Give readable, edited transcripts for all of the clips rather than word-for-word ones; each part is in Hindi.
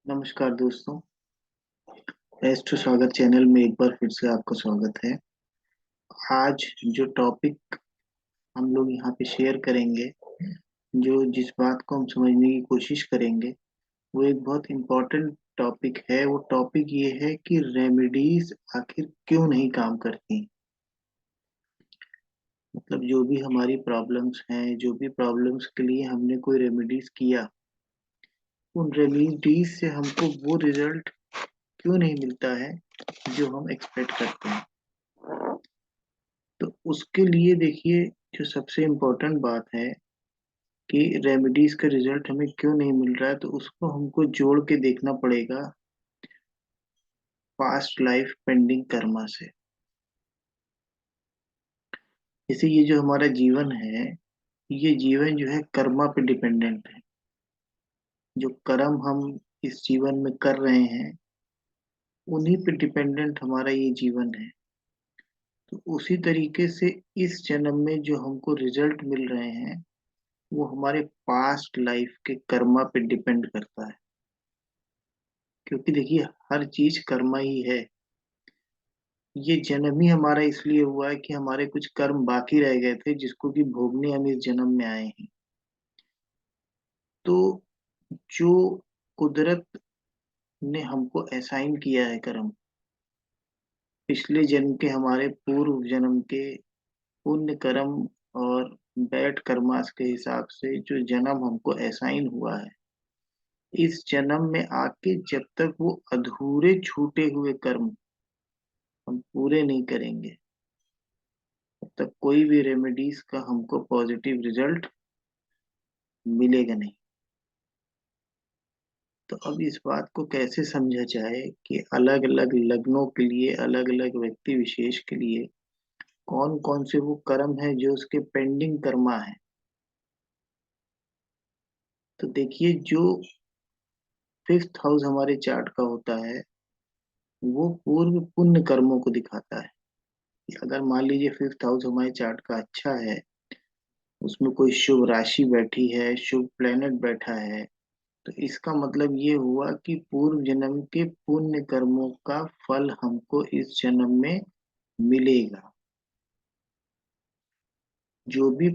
नमस्कार दोस्तों। एस्ट्रो स्वागत चैनल में एक बार फिर से आपका स्वागत है। आज जो टॉपिक हम लोग यहाँ पे शेयर करेंगे, जो जिस बात को हम समझने की कोशिश करेंगे, वो एक बहुत इम्पोर्टेंट टॉपिक है। वो टॉपिक ये है कि रेमेडीज आखिर क्यों नहीं काम करती। मतलब जो भी हमारी प्रॉब्लम्स हैं, जो भी प्रॉब्लम्स के लिए हमने कोई रेमेडीज किया, उन रेमेडीज से हमको वो रिजल्ट क्यों नहीं मिलता है जो हम एक्सपेक्ट करते हैं। तो उसके लिए देखिए, जो सबसे इम्पोर्टेंट बात है कि रेमेडीज का रिजल्ट हमें क्यों नहीं मिल रहा है, तो उसको हमको जोड़ के देखना पड़ेगा पास्ट लाइफ पेंडिंग कर्मा से। जैसे ये जो हमारा जीवन है, ये जीवन जो है कर्मा पे डिपेंडेंट है। जो कर्म हम इस जीवन में कर रहे हैं, उन्हीं पे डिपेंडेंट हमारा ये जीवन है। तो उसी तरीके से इस जन्म में जो हमको रिजल्ट मिल रहे हैं, वो हमारे पास्ट लाइफ के कर्मा पे डिपेंड करता है। क्योंकि देखिए, हर चीज कर्म ही है। ये जन्म ही हमारा इसलिए हुआ है कि हमारे कुछ कर्म बाकी रह गए थे, जिसको कि भोगने हम इस जन्म में आए हैं। तो जो कुदरत ने हमको असाइन किया है कर्म, पिछले जन्म के, हमारे पूर्व जन्म के पुण्य कर्म और बैड कर्मास के हिसाब से जो जन्म हमको असाइन हुआ है, इस जन्म में आके जब तक वो अधूरे छूटे हुए कर्म हम पूरे नहीं करेंगे, तब तक कोई भी रेमेडीज का हमको पॉजिटिव रिजल्ट मिलेगा नहीं। तो अब इस बात को कैसे समझा जाए कि अलग अलग लग्नों के लिए, अलग अलग व्यक्ति विशेष के लिए कौन कौन से वो कर्म है जो उसके पेंडिंग कर्मा है। तो देखिए, जो फिफ्थ हाउस हमारे चार्ट का होता है, वो पूर्व पुण्य कर्मों को दिखाता है। कि अगर मान लीजिए फिफ्थ हाउस हमारे चार्ट का अच्छा है, उसमें कोई शुभ राशि बैठी है, शुभ प्लेनेट बैठा है, तो इसका मतलब ये हुआ कि पूर्व जन्म के पुण्य कर्मों का फल हमको इस जन्म में मिलेगा। जो भी,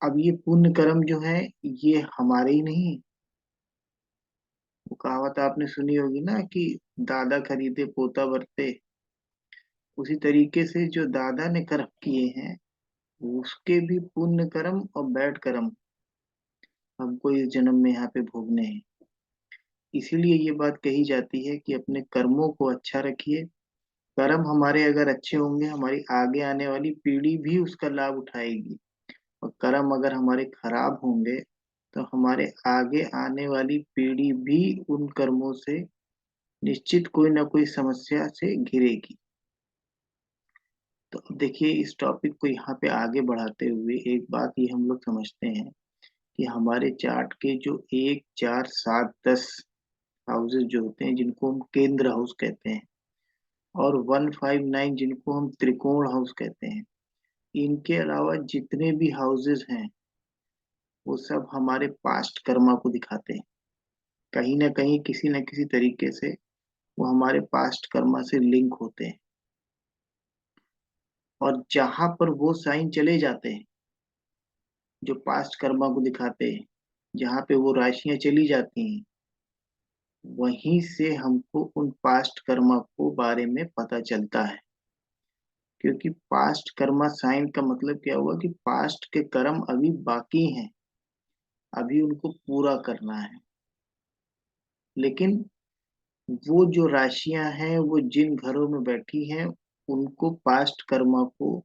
अब ये पुण्य कर्म जो है, ये हमारे ही नहीं। वो कहावत आपने सुनी होगी ना कि दादा खरीदे पोता बरते। उसी तरीके से जो दादा ने कर्म किए हैं, उसके भी पुण्य कर्म और बैड कर्म हमको इस जन्म में यहाँ पे भोगने हैं। इसीलिए ये बात कही जाती है कि अपने कर्मों को अच्छा रखिए। कर्म हमारे अगर अच्छे होंगे, हमारी आगे आने वाली पीढ़ी भी उसका लाभ उठाएगी। और कर्म अगर हमारे खराब होंगे, तो हमारे आगे आने वाली पीढ़ी भी उन कर्मों से निश्चित कोई ना कोई समस्या से घिरेगी। तो अब देखिए, इस टॉपिक को यहाँ पे आगे बढ़ाते हुए एक बात ये हम लोग समझते हैं कि हमारे चार्ट के जो 1, 4, 7, 10 हाउसेज जो होते हैं, जिनको हम केंद्र हाउस कहते हैं, और 1, 5, 9 जिनको हम त्रिकोण हाउस कहते हैं, इनके अलावा जितने भी हाउसेज हैं, वो सब हमारे पास्ट कर्मा को दिखाते हैं। कहीं ना कहीं, किसी न किसी तरीके से वो हमारे पास्ट कर्मा से लिंक होते हैं। और जहां पर वो साइन चले जाते हैं, जो पास्ट कर्मा को दिखाते हैं, जहाँ पे वो राशियां चली जाती हैं, वहीं से हमको उन पास्ट कर्मा को बारे में पता चलता है। क्योंकि पास्ट कर्मा साइन का मतलब क्या हुआ कि पास्ट के कर्म अभी बाकी हैं, अभी उनको पूरा करना है। लेकिन वो जो राशियां हैं, वो जिन घरों में बैठी हैं, उनको पास्ट कर्मा को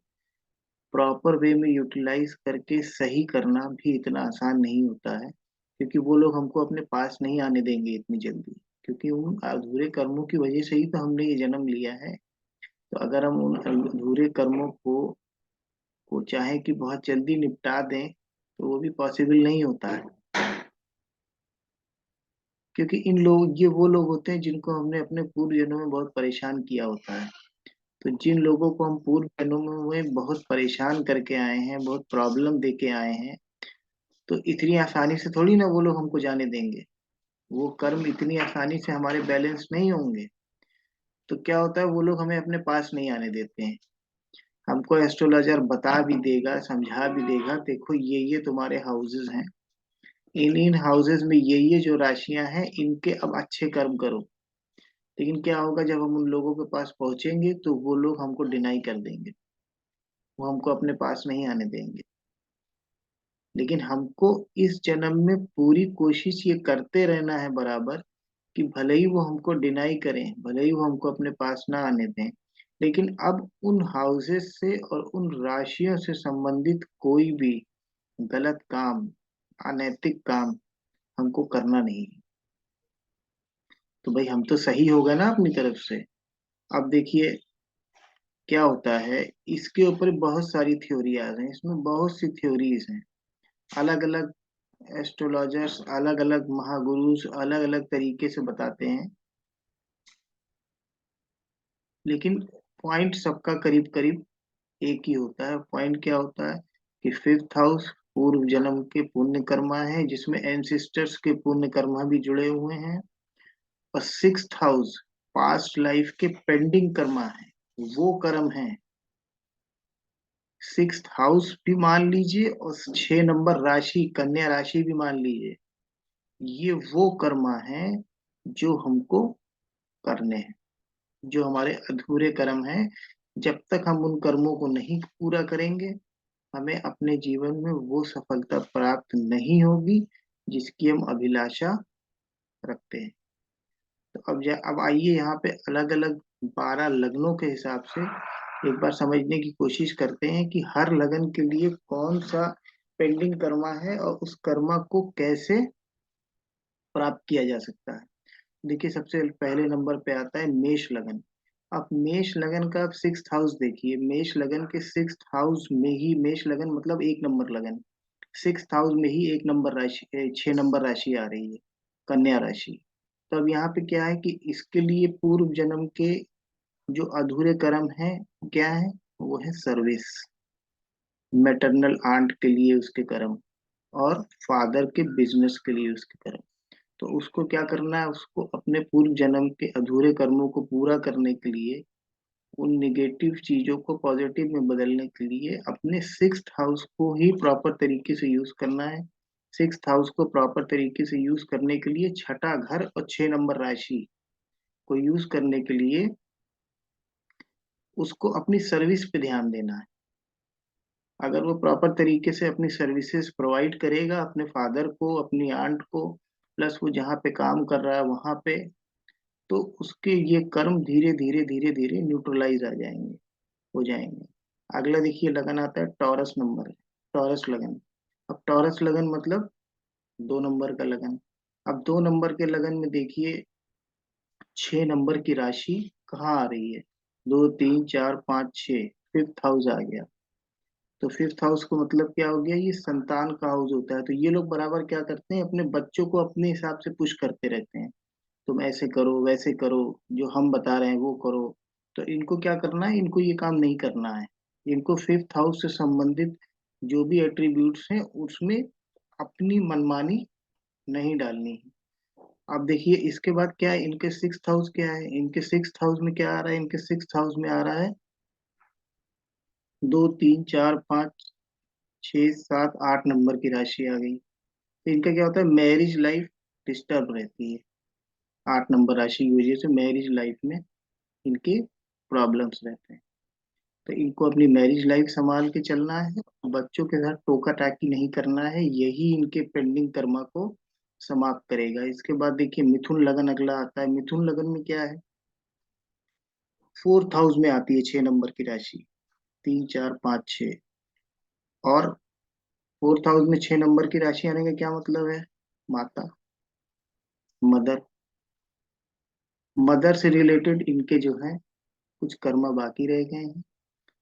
प्रॉपर वे में यूटिलाइज करके सही करना भी इतना आसान नहीं होता है। क्योंकि वो लोग हमको अपने पास नहीं आने देंगे इतनी जल्दी। क्योंकि उन अधूरे कर्मों की वजह से ही तो हमने ये जन्म लिया है। तो अगर हम उन अधूरे कर्मों को चाहे कि बहुत जल्दी निपटा दें, तो वो भी पॉसिबल नहीं होता है। क्योंकि इन लोग, ये वो लोग होते हैं जिनको हमने अपने पूर्व जन्मों में बहुत परेशान किया होता है। तो जिन लोगों को हम पूर्व जन्मों में बहुत परेशान करके आए हैं, बहुत प्रॉब्लम दे के आए हैं, तो इतनी आसानी से थोड़ी ना वो लोग हमको जाने देंगे। वो कर्म इतनी आसानी से हमारे बैलेंस नहीं होंगे। तो क्या होता है, वो लोग हमें अपने पास नहीं आने देते हैं। हमको एस्ट्रोलॉजर बता भी देगा, समझा भी देगा, देखो ये तुम्हारे हाउसेस हैं, इन इन हाउसेस में ये जो राशियां हैं, इनके अब अच्छे कर्म करो। लेकिन क्या होगा, जब हम उन लोगों के पास पहुंचेंगे तो वो लोग हमको डिनाई कर देंगे, वो हमको अपने पास नहीं आने देंगे। लेकिन हमको इस जन्म में पूरी कोशिश ये करते रहना है बराबर, कि भले ही वो हमको डिनाई करें, भले ही वो हमको अपने पास ना आने दें, लेकिन अब उन हाउसेस से और उन राशियों से संबंधित कोई भी गलत काम, अनैतिक काम हमको करना नहीं है। तो भाई हम तो सही होगा ना अपनी तरफ से। अब देखिए क्या होता है, इसके ऊपर बहुत सारी थ्योरीज हैं, इसमें बहुत सी थ्योरीज हैं। अलग अलग एस्ट्रोलॉजर्स, अलग अलग महागुरुस अलग अलग तरीके से बताते हैं, लेकिन पॉइंट सबका करीब करीब एक ही होता है। पॉइंट क्या होता है कि फिफ्थ हाउस पूर्व जन्म के पुण्य कर्मा है, जिसमें एंसिस्टर्स के पुण्य कर्मा भी जुड़े हुए हैं। और सिक्स्थ हाउस पास्ट लाइफ के पेंडिंग कर्मा है, वो कर्म है। सिक्स्थ हाउस भी मान लीजिए और 6 नंबर राशि कन्या राशि भी मान लीजिए, ये वो कर्मा है जो हमको करने हैं, जो हमारे अधूरे कर्म हैं। जब तक हम उन कर्मों को नहीं पूरा करेंगे, हमें अपने जीवन में वो सफलता प्राप्त नहीं होगी जिसकी हम अभिलाषा रखते हैं। तो अब आइए यहाँ पे अलग अलग 12 लग्नों के हिसाब से एक बार समझने की कोशिश करते हैं कि हर लगन के लिए कौन सा पेंडिंग कर्मा है और उस कर्मा को कैसे प्राप्त किया जा सकता है। देखिए सबसे पहले नंबर पे आता है मेष लगन। अब मेष लगन का आप सिक्स्थ हाउस देखिए, मेष लगन के सिक्स्थ हाउस में ही, मेष लगन मतलब 1 नंबर लगन, सिक्स्थ हाउस में ही 1 नंबर राशि, 6 नंबर राशि आ रही है, कन्या राशि। तो अब यहाँ पे क्या है कि इसके लिए पूर्व जन्म के जो अधूरे कर्म हैं, क्या है, वो है सर्विस, मैटरनल आंट के लिए उसके कर्म, और फादर के बिजनेस के लिए उसके कर्म। तो उसको क्या करना है, उसको अपने पूर्व जन्म के अधूरे कर्मों को पूरा करने के लिए, उन निगेटिव चीजों को पॉजिटिव में बदलने के लिए अपने सिक्स्थ हाउस को ही प्रॉपर तरीके से यूज करना है। सिक्स्थ हाउस को प्रॉपर तरीके से यूज करने के लिए छठा घर और 6 नंबर राशि को यूज करने के लिए उसको अपनी सर्विस पे ध्यान देना है। अगर वो प्रॉपर तरीके से अपनी सर्विसेज प्रोवाइड करेगा अपने फादर को, अपनी आंट को, प्लस वो जहाँ पे काम कर रहा है वहां पे, तो उसके ये कर्म धीरे धीरे धीरे धीरे न्यूट्रलाइज आ जाएंगे, हो जाएंगे। अगला देखिए लगन आता है टॉरस नंबर, टॉरस लगन। अब टॉरस लगन मतलब 2 नंबर का लगन। अब 2 नंबर के लगन में देखिए 6 नंबर की राशि कहाँ आ रही है, 2 3 4 5 6, फिफ्थ हाउस आ गया। तो फिफ्थ हाउस को मतलब क्या हो गया, ये संतान का हाउस होता है। तो ये लोग बराबर क्या करते हैं, अपने बच्चों को अपने हिसाब से पुश करते रहते हैं, तुम ऐसे करो वैसे करो, जो हम बता रहे हैं वो करो। तो इनको क्या करना है, इनको ये काम नहीं करना है। इनको फिफ्थ हाउस से संबंधित जो भी एट्रीब्यूट्स हैं उसमें अपनी मनमानी नहीं डालनी है। अब देखिए इसके बाद क्या है, इनके सिक्स्थ हाउस क्या है, इनके सिक्स्थ हाउस में क्या आ रहा है, इनके सिक्स्थ हाउस में आ रहा है 2 3 4 5 6 7 8 नंबर की राशि आ गई। तो इनका क्या होता है, मैरिज लाइफ डिस्टर्ब रहती है। 8 नंबर राशि की वजह से मैरिज लाइफ में इनके प्रॉब्लम्स रहते हैं। तो इनको अपनी मैरिज लाइफ संभाल के चलना है, बच्चों के साथ टोका टाकी नहीं करना है, यही इनके पेंडिंग कर्मा को समाप्त करेगा। इसके बाद देखिए मिथुन लगन अगला आता है। मिथुन लगन में क्या है, फोर्थ हाउस में आती है 6 नंबर की राशि, 3 4 5 6। और फोर्थ हाउस में 6 नंबर की राशि आने का क्या मतलब है, माता, मदर, मदर से रिलेटेड इनके जो है कुछ कर्मा बाकी रह गए हैं।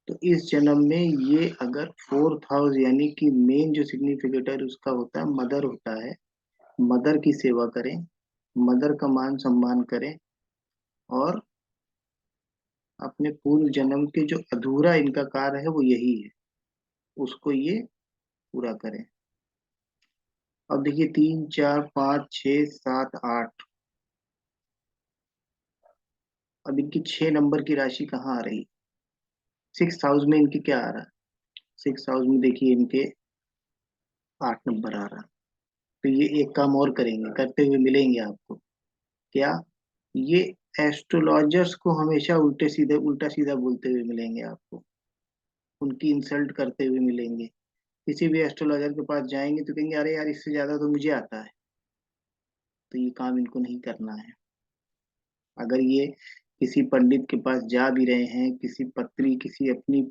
तो इस जन्म में ये अगर फोर्थ हाउस यानी कि मेन जो सिग्निफिकेटर उसका होता है मदर होता है, मदर की सेवा करें, मदर का मान सम्मान करें, और अपने पूर्व जन्म के जो अधूरा इनका कार्य है वो यही है, उसको ये पूरा करें। अब देखिए 3 4 5 6 7 8, अब इनकी 6 नंबर की राशि कहाँ आ रही? 6 हाउस में इनके क्या आ रहा है? 6 हाउस में देखिए इनके 8 नंबर आ रहा। तो ये एक काम और करेंगे, करते हुए मिलेंगे आपको। क्या? ये एस्ट्रोलॉजर्स को हमेशा उल्टे सीधे उल्टा सीधा बोलते हुए मिलेंगे आपको, उनकी इंसल्ट करते हुए मिलेंगे। किसी भी एस्ट्रोलॉजर के पास जाएंगे तो कहेंगे अरे यार इससे ज्यादा तो मुझे आता है। तो ये काम इनको नहीं करना है। अगर ये किसी पंडित के पास जा भी रहे हैं, किसी अपनी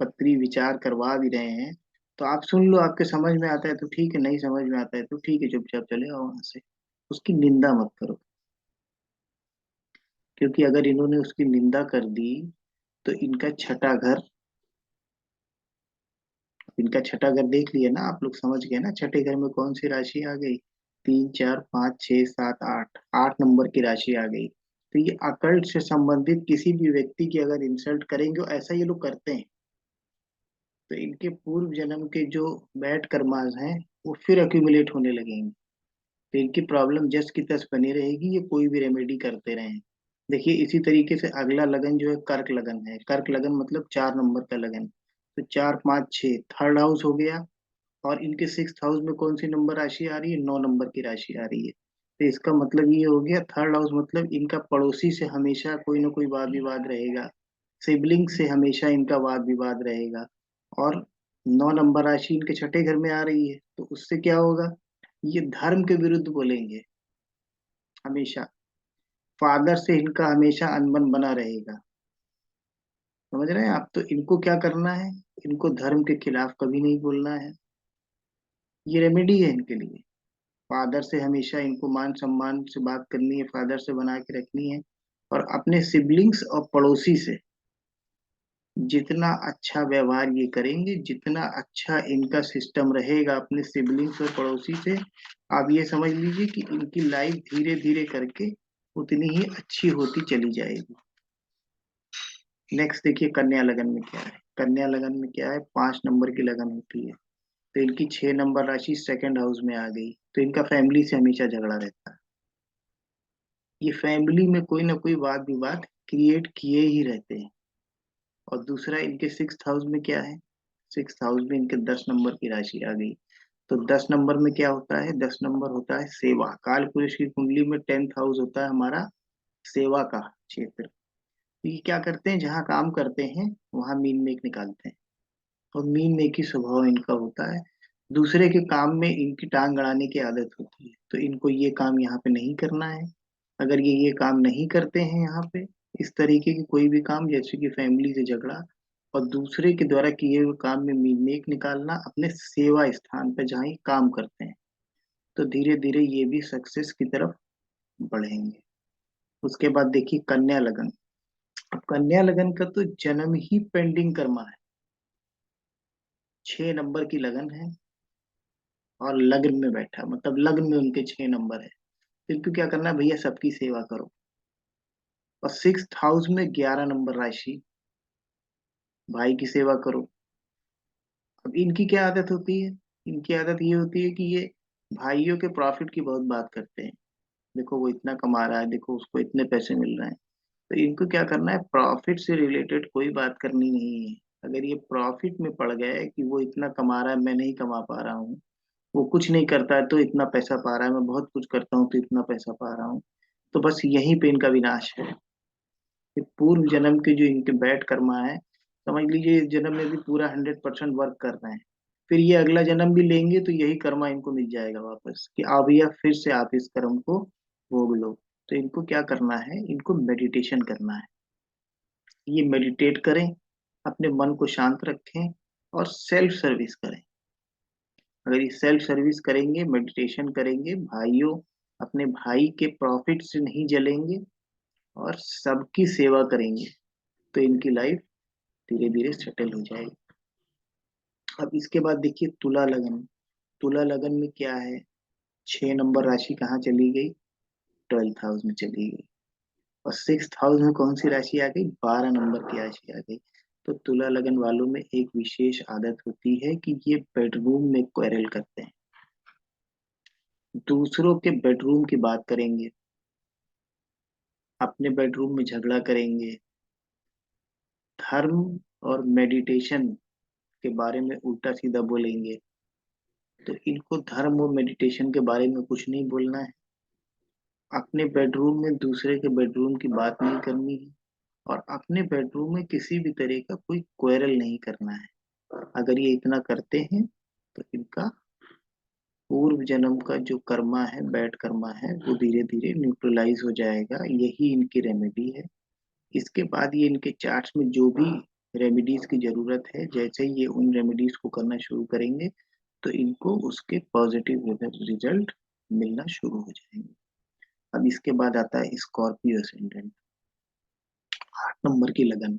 पत्री विचार करवा भी रहे हैं, तो आप सुन लो, आपके समझ में आता है तो ठीक है, नहीं समझ में आता है तो ठीक है, चुपचाप चले आओ वहां से। उसकी निंदा मत करो, क्योंकि अगर इन्होंने उसकी निंदा कर दी तो इनका छठा घर देख लिया ना आप लोग, समझ गए ना छठे घर में कौन सी राशि आ गई? 3 4 5 6 7 8, 8 नंबर की राशि आ गई। तो ये अकल्ट से संबंधित किसी भी व्यक्ति की अगर इंसल्ट करेंगे, और ऐसा ये लोग करते हैं, तो इनके पूर्व जन्म के जो बैड कर्मास हैं वो फिर अक्यूमुलेट होने लगेंगे। तो इनकी प्रॉब्लम जस की तस बनी रहेगी, ये कोई भी रेमेडी करते रहें। देखिए इसी तरीके से अगला लगन जो है कर्क लगन है। कर्क लगन मतलब 4 नंबर का लगन। तो 4 5 6 थर्ड हाउस हो गया। और इनके 6 हाउस में कौन सी नंबर राशि आ रही है? 9 नंबर की राशि आ रही है। तो इसका मतलब ये हो गया, थर्ड हाउस मतलब इनका पड़ोसी से हमेशा कोई ना कोई वाद विवाद रहेगा, सिबलिंग से हमेशा इनका वाद विवाद रहेगा। और 9 नंबर राशि इनके छठे घर में आ रही है, तो उससे क्या होगा? ये धर्म के विरुद्ध बोलेंगे हमेशा। फादर से इनका हमेशा अनबन बना रहेगा। समझ रहे हैं आप? तो इनको क्या करना है? इनको धर्म के खिलाफ कभी नहीं बोलना है। ये रेमेडी है इनके लिए। फादर से हमेशा इनको मान सम्मान से बात करनी है, फादर से बना के रखनी है। और अपने सिबलिंग्स और पड़ोसी से जितना अच्छा व्यवहार ये करेंगे, जितना अच्छा इनका सिस्टम रहेगा अपने सिबलिंग्स और पड़ोसी से, आप ये समझ लीजिए कि इनकी लाइफ धीरे धीरे करके उतनी ही अच्छी होती चली जाएगी। नेक्स्ट देखिए कन्या लगन में क्या है। कन्या लगन में क्या है? 5 नंबर की लगन होती है। तो इनकी 6 नंबर राशि सेकंड हाउस में आ गई, तो इनका फैमिली से हमेशा झगड़ा रहता है। ये फैमिली में कोई ना कोई वाद विवाद क्रिएट किए ही रहते हैं। और दूसरा इनके 6 हाउस में क्या है? 6 हाउस में इनके 10 नंबर की राशि आ गई। तो 10 नंबर में क्या होता है? 10 नंबर होता है सेवा। काल पुरुष की कुंडली में 10th हाउस होता है हमारा सेवा का क्षेत्र। तो ये क्या करते हैं? जहाँ काम करते हैं वहां मीन मेक निकालते हैं, और मीन मेक की स्वभाव इनका होता है। दूसरे के काम में इनकी टांग अड़ाने की आदत होती है, तो इनको ये काम यहाँ पे नहीं करना है। अगर ये काम नहीं करते हैं यहाँ पे, इस तरीके की कोई भी काम, जैसे कि फैमिली से झगड़ा और दूसरे के द्वारा किए हुए काम में नेक निकालना अपने सेवा स्थान पे जहाँ ये काम करते हैं, तो धीरे धीरे ये भी सक्सेस की तरफ बढ़ेंगे। उसके बाद देखिए कन्या लगन। अब कन्या लगन का तो जन्म ही पेंडिंग कर्मा है। 6 नंबर की लगन है और लग्न में बैठा, मतलब लग्न में उनके 6 नंबर है। तो इनको क्या करना है? भैया सबकी सेवा करो। और 6th हाउस में 11 नंबर राशि, भाई की सेवा करो। अब इनकी क्या आदत होती है? इनकी आदत ये होती है कि ये भाइयों के प्रॉफिट की बहुत बात करते हैं। देखो वो इतना कमा रहा है, देखो उसको इतने पैसे मिल रहे हैं। तो इनको क्या करना है? प्रॉफिट से रिलेटेड कोई बात करनी नहीं है। अगर ये प्रॉफिट में पड़ गए कि वो इतना कमा रहा है, मैं नहीं कमा पा रहा हूँ, वो कुछ नहीं करता है तो इतना पैसा पा रहा है, मैं बहुत कुछ करता हूँ तो इतना पैसा पा रहा हूँ, तो बस यहीं पे इनका विनाश है। ये पूर्व जन्म के जो इनके बैड कर्मा है, समझ लीजिए इस जन्म में भी पूरा 100% वर्क कर रहे हैं। फिर ये अगला जन्म भी लेंगे तो यही कर्मा इनको मिल जाएगा वापस, कि अब भैया फिर से आप इस कर्म को भोग लो। तो इनको क्या करना है? इनको मेडिटेशन करना है। ये मेडिटेट करें, अपने मन को शांत रखें और सेल्फ सर्विस करें। अगर ये सेल्फ सर्विस करेंगे, मेडिटेशन करेंगे, भाइयों अपने भाई के प्रॉफिट से नहीं जलेंगे और सबकी सेवा करेंगे, तो इनकी लाइफ धीरे धीरे सेटल हो जाएगी। अब इसके बाद देखिए तुला लगन। तुला लगन में क्या है? 6 नंबर राशि कहाँ चली गई? 12th हाउस में चली गई। और 6th हाउस में कौन सी राशि आ गई? 12 नंबर की राशि आ गई। तो तुला लगन वालों में एक विशेष आदत होती है कि ये बेडरूम में क्वेरल करते हैं। दूसरों के बेडरूम की बात करेंगे, अपने बेडरूम में झगड़ा करेंगे, धर्म और मेडिटेशन के बारे में उल्टा सीधा बोलेंगे। तो इनको धर्म और मेडिटेशन के बारे में कुछ नहीं बोलना है, अपने बेडरूम में दूसरे के बेडरूम की बात नहीं करनी है, और अपने बेडरूम में किसी भी तरह का कोई क्वेरल नहीं करना है। अगर ये इतना करते हैं तो इनका पूर्व जन्म का जो कर्मा है, बैड कर्मा है, वो धीरे धीरे न्यूट्रलाइज हो जाएगा। यही इनकी रेमेडी है। इसके बाद ये इनके चार्ट्स में जो भी रेमेडीज की जरूरत है, जैसे ही ये उन रेमेडीज को करना शुरू करेंगे तो इनको उसके पॉजिटिव रिजल्ट मिलना शुरू हो जाएंगे। अब इसके बाद आता है स्कॉर्पियो असेंडेंट, 8 नंबर की लगन।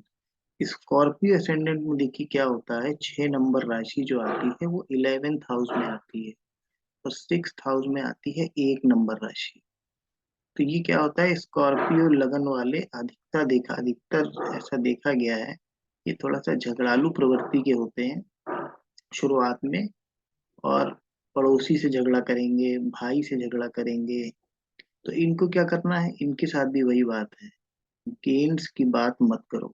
स्कॉर्पियो असेंडेंट में देखिए क्या होता है, 6 नंबर राशि जो आती है वो 11th हाउस में आती है, और 6th हाउस में आती है 1 नंबर राशि। तो ये क्या होता है, स्कॉर्पियो लगन वाले अधिकतर ऐसा देखा गया है, ये थोड़ा सा झगड़ालू प्रवृत्ति के होते हैं शुरुआत में, और पड़ोसी से झगड़ा करेंगे, भाई से झगड़ा करेंगे। तो इनको क्या करना है, इनके साथ भी वही बात है, गेन्स की बात मत करो,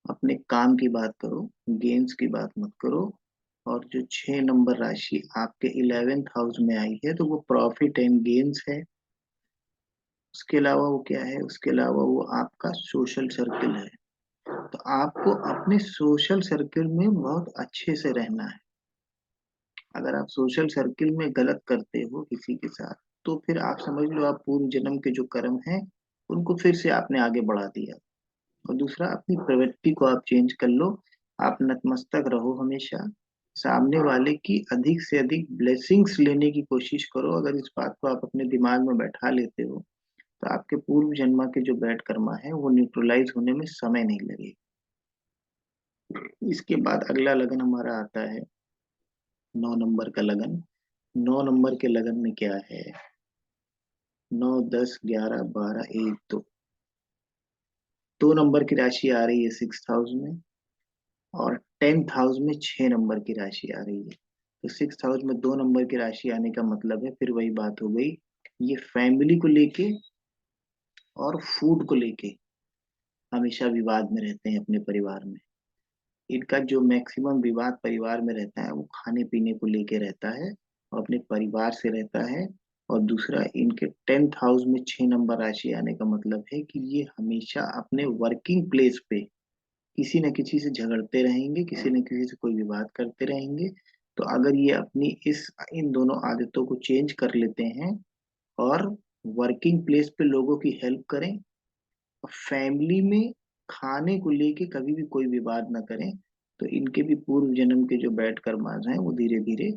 अपने काम की बात करो, गेन्स की बात मत करो। और जो 6 नंबर राशि आपके 11th हाउस में आई है तो वो प्रॉफिट एंड गेन्स है। उसके अलावा वो क्या है, उसके अलावा वो आपका सोशल सर्किल है। तो आपको अपने सोशल सर्किल में बहुत अच्छे से रहना है। अगर आप सोशल सर्किल में गलत करते हो किसी के साथ, तो फिर आप समझ लो आप पूर्व जन्म के जो कर्म हैं उनको फिर से आपने आगे बढ़ा दिया। और दूसरा, अपनी प्रवृत्ति को आप चेंज कर लो। आप नतमस्तक रहो हमेशा, सामने वाले की अधिक से अधिक ब्लेसिंग्स लेने की कोशिश करो। अगर इस बात को आप अपने दिमाग में बैठा लेते हो तो आपके पूर्व जन्मा के जो बैड कर्मा है वो न्यूट्रलाइज होने में समय नहीं लगेगा। इसके बाद अगला लगन हमारा आता है 9 नंबर का लगन। 9 नंबर के लगन में क्या है, 9, 10, 11, 12, 1, 2, 2 नंबर की राशि आ रही है 6th हाउस में, और 10th हाउस में 6 नंबर की राशि आ रही है। तो 6th हाउस में 2 नंबर की राशि आने का मतलब है, फिर वही बात हो गई, ये फैमिली को लेके और फूड को लेके हमेशा विवाद में रहते हैं अपने परिवार में। इनका जो मैक्सिमम विवाद परिवार में रहता है वो खाने पीने को लेके रहता है और अपने परिवार से रहता है। और दूसरा, इनके 10th हाउस में 6 नंबर राशि आने का मतलब है कि ये हमेशा अपने वर्किंग प्लेस पे किसी न किसी से झगड़ते रहेंगे, किसी न किसी से कोई विवाद करते रहेंगे। तो अगर ये अपनी इस इन दोनों आदतों को चेंज कर लेते हैं और वर्किंग प्लेस पे लोगों की हेल्प करें, फैमिली में खाने को लेके कभी भी कोई विवाद ना करें, तो इनके भी पूर्व जन्म के जो बैड कर्मास हैं वो धीरे धीरे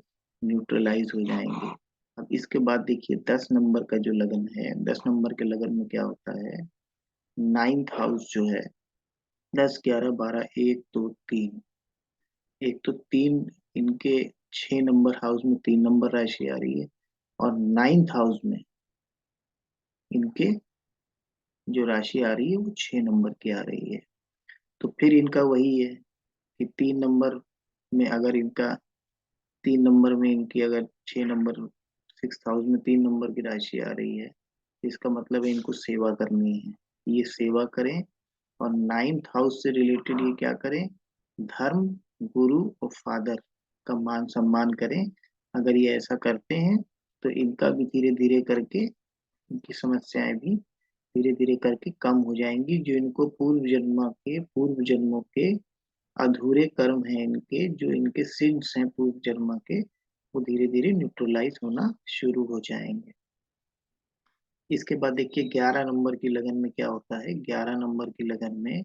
न्यूट्रलाइज हो जाएंगे। अब इसके बाद देखिए 10 नंबर का जो लगन है, 10 नंबर के लगन में क्या होता है, 9th हाउस जो है, 10, 11, 12, 1, 2, 3, एक तो तीन, इनके 6 नंबर हाउस में 3 नंबर राशि आ रही है, और 9th हाउस में इनके जो राशि आ रही है वो 6 नंबर की आ रही है। तो फिर इनका वही है कि 3 नंबर में अगर इनका 3 नंबर में इनकी अगर 6 नंबर, 6th हाउस में 3 नंबर की राशि आ रही है, इसका मतलब है इनको सेवा करनी है, ये सेवा करें। और 9th हाउस से रिलेटेड ये क्या करें, धर्म, गुरु और फादर का मान सम्मान करें। अगर ये ऐसा करते हैं तो इनका भी धीरे धीरे करके, इनकी समस्याएं भी धीरे धीरे करके कम हो जाएंगी। जो इनको पूर्व जन्मों के अधूरे कर्म हैं, इनके जो इनके सिंस हैं पूर्व जन्म के, वो धीरे धीरे न्यूट्रलाइज होना शुरू हो जाएंगे। इसके बाद देखिए 11 नंबर की लगन में क्या होता है, 11 नंबर की लगन में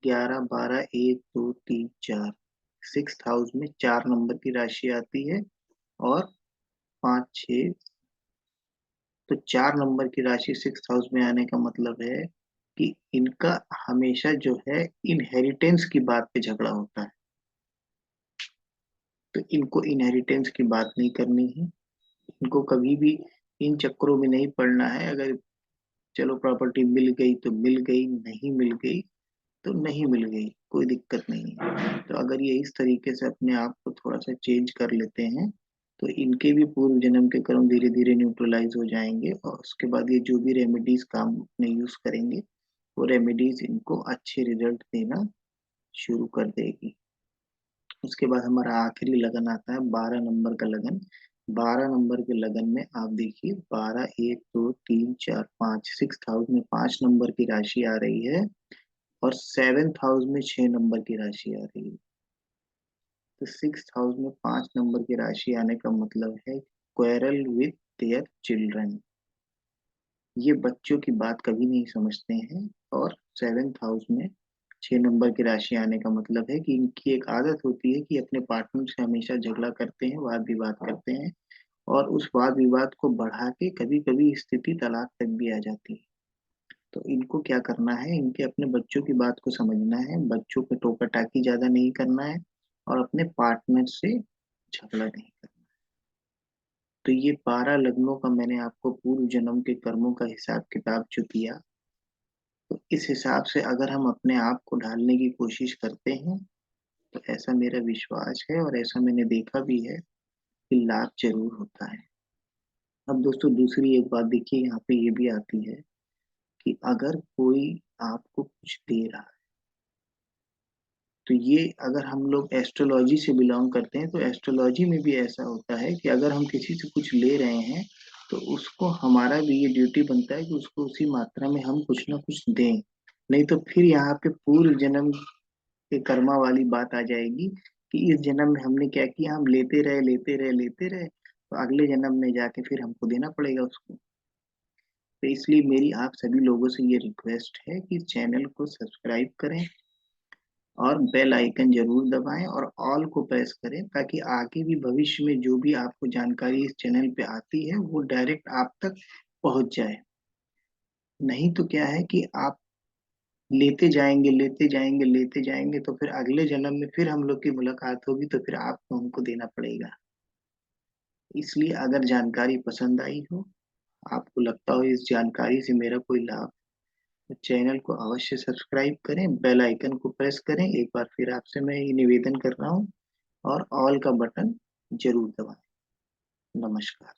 11, 12, 1, 2, 3, 4, 6th हाउस में 4 नंबर की राशि आती है, और 5, 6। तो 4 नंबर की राशि 6th हाउस में आने का मतलब है कि इनका हमेशा जो है इनहेरिटेंस की बात पे झगड़ा होता है। तो इनको इनहेरिटेंस की बात नहीं करनी है, इनको कभी भी इन चक्करों में नहीं पड़ना है। अगर चलो प्रॉपर्टी मिल गई तो मिल गई, नहीं मिल गई तो नहीं मिल गई, कोई दिक्कत नहीं है। तो अगर ये इस तरीके से अपने आप को थोड़ा सा चेंज कर लेते हैं तो इनके भी पूर्व जन्म के कर्म धीरे धीरे न्यूट्रलाइज हो जाएंगे, और उसके बाद ये जो भी रेमेडीज काम में यूज करेंगे, वो रेमेडीज इनको अच्छे रिजल्ट देना शुरू कर देगी। उसके बाद हमारा आखिरी लगन आता है 12 नंबर का लगन। 12 नंबर के लगन में आप देखिए, 12, 1, 2, 3, 4, 5, 6th हाउस में 5 नंबर की राशि आ रही है, और 7th हाउस में 6 नंबर की राशि आ रही है। तो 6th हाउस में 5 नंबर की राशि आने का मतलब है क्वेरल विथ देयर चिल्ड्रन। ये बच्चों की बात कभी नहीं समझते हैं। और 7th हाउस में 6 नंबर की राशि आने का मतलब है कि इनकी एक आदत होती है कि अपने पार्टनर से हमेशा झगड़ा करते हैं, वाद विवाद करते हैं, और उस वाद विवाद को बढ़ा के कभी कभी स्थिति तलाक तक भी आ जाती है। तो इनको क्या करना है, इनके अपने बच्चों की बात को समझना है, बच्चों पे टोका टाकी ज्यादा नहीं करना है, और अपने पार्टनर से झगड़ा नहीं करना। तो ये 12 लग्नों का मैंने आपको पूर्व जन्म के कर्मों का हिसाब किताब जो दिया, तो इस हिसाब से अगर हम अपने आप को ढालने की कोशिश करते हैं, तो ऐसा मेरा विश्वास है और ऐसा मैंने देखा भी है कि लाभ जरूर होता है। अब दोस्तों, दूसरी एक बात देखिए, यहाँ पे ये भी आती है कि अगर कोई आपको कुछ दे रहा है, तो ये अगर हम लोग एस्ट्रोलॉजी से बिलोंग करते हैं, तो एस्ट्रोलॉजी में भी ऐसा होता है कि अगर हम किसी से कुछ ले रहे हैं, तो उसको हमारा भी ये ड्यूटी बनता है कि उसको उसी मात्रा में हम कुछ ना कुछ दें। नहीं तो फिर यहाँ पे पूर्व जन्म के कर्मा वाली बात आ जाएगी कि इस जन्म में हमने क्या किया, हम लेते रहे लेते रहे लेते रहे, तो अगले जन्म में जाके फिर हमको देना पड़ेगा उसको। तो इसलिए मेरी आप सभी लोगों से ये रिक्वेस्ट है कि चैनल को सब्सक्राइब करें, और बेल आइकन जरूर दबाएं, और ऑल को प्रेस करें, ताकि आगे भी भविष्य में जो भी आपको जानकारी इस चैनल पे आती है वो डायरेक्ट आप तक पहुंच जाए। नहीं तो क्या है कि आप लेते जाएंगे लेते जाएंगे लेते जाएंगे, तो फिर अगले जन्म में फिर हम लोग की मुलाकात होगी, तो फिर आपको हमको देना पड़ेगा। इसलिए अगर जानकारी पसंद आई हो, आपको लगता हो इस जानकारी से मेरा कोई लाभ, तो चैनल को अवश्य सब्सक्राइब करें, बेल आइकन को प्रेस करें। एक बार फिर आपसे मैं ये निवेदन कर रहा हूँ, और ऑल का बटन जरूर दबाएं। नमस्कार।